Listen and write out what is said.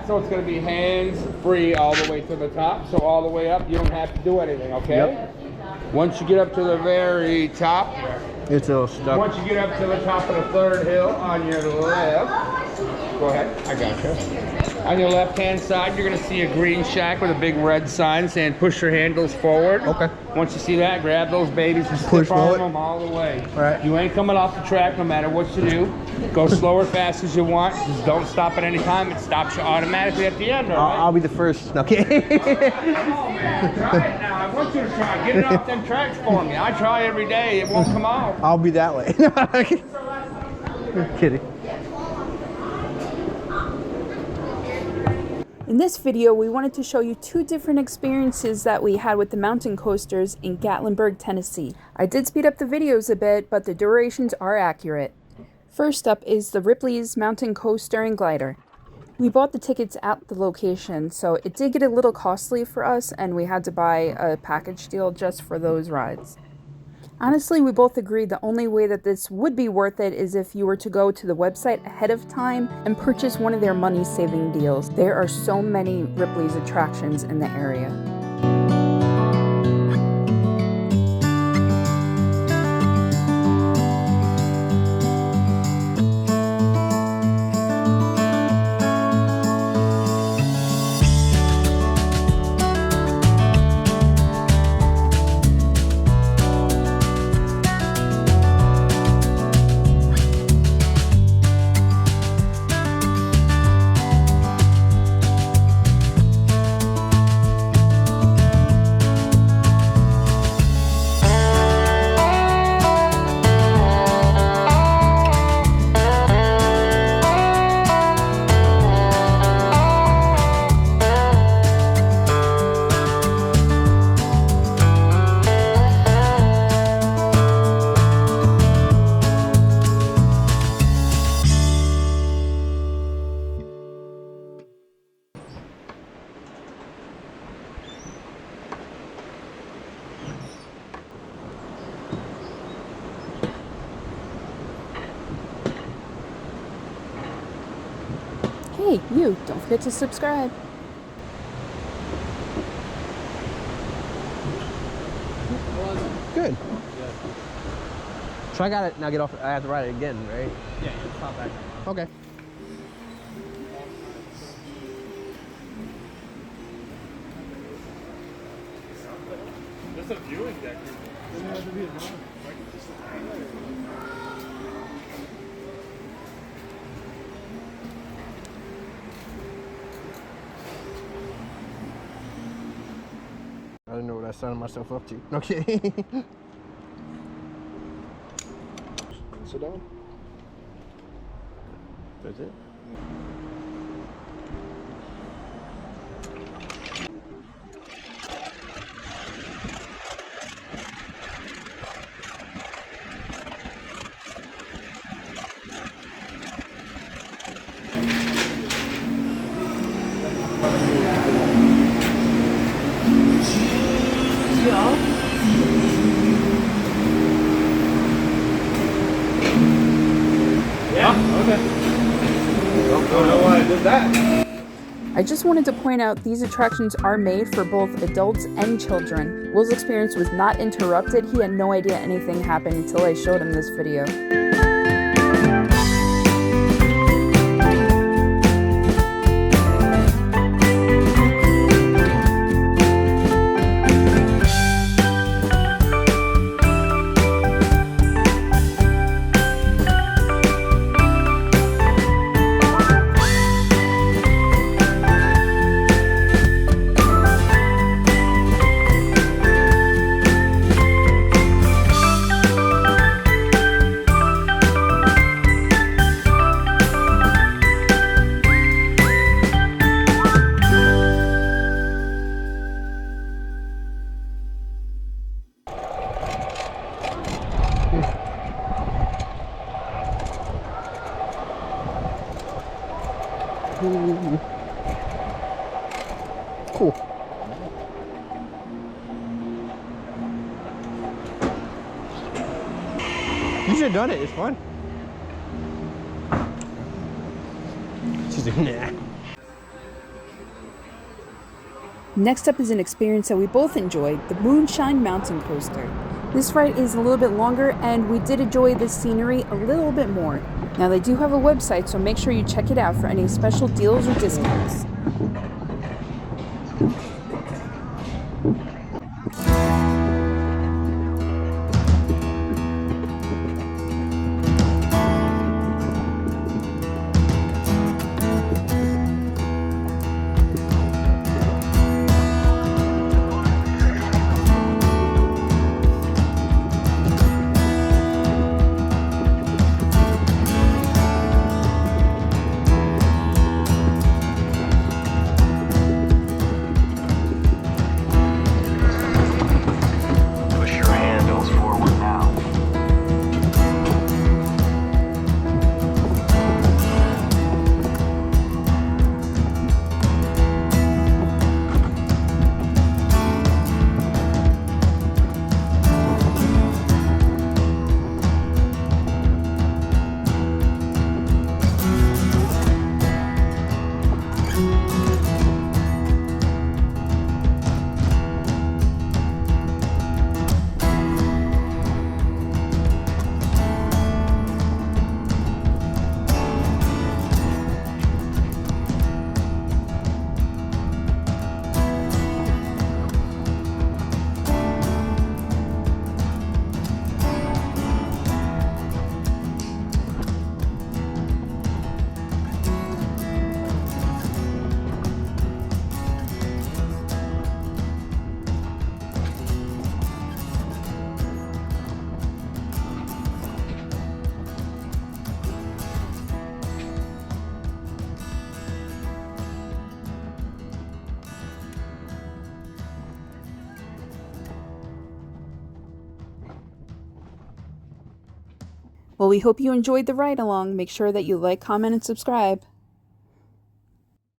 So it's going to be hands free all the way to the top. So all the way up, you don't have to do anything, okay? Yep. Once you get up to the very top, it's all stuck. Once you get up to the top of the third hill on your left, go ahead, I got you. On your left-hand side, you're going to see a green shack with a big red sign saying push your handles forward. Okay. Once you see that, grab those babies and stiff arm them all the way. All right. You ain't coming off the track no matter what you do. Go slow or fast as you want. Just don't stop at any time. It stops you automatically at the end, all right? I'll be the first. Okay. Come on, man. Try it now. I want you to try. Get it off them tracks for me. I try every day. It won't come off. I'll be that way. Kidding. In this video, we wanted to show you two different experiences that we had with the mountain coasters in Gatlinburg, Tennessee. I did speed up the videos a bit, but the durations are accurate. First up is the Ripley's Mountain Coaster and Glider. We bought the tickets at the location, so it did get a little costly for us, and we had to buy a package deal just for those rides. Honestly, we both agreed the only way that this would be worth it is if you were to go to the website ahead of time and purchase one of their money-saving deals. There are so many Ripley's attractions in the area. Hey, you, don't forget to subscribe. Good. So I got it, now get off, I have to ride it again, right? Yeah, you pop back. Okay. There's a viewing deck. I didn't know what I signed myself up to. Okay. Sit down. That's it. I just wanted to point out these attractions are made for both adults and children. Will's experience was not interrupted. He had no idea anything happened until I showed him this video. Cool. You should have done it. It's fun. She's like, nah. Next up is an experience that we both enjoyed, the Moonshine Mountain Coaster. This ride is a little bit longer and we did enjoy the scenery a little bit more. Now they do have a website, so make sure you check it out for any special deals or discounts. Well, we hope you enjoyed the ride along. Make sure that you like, comment, and subscribe.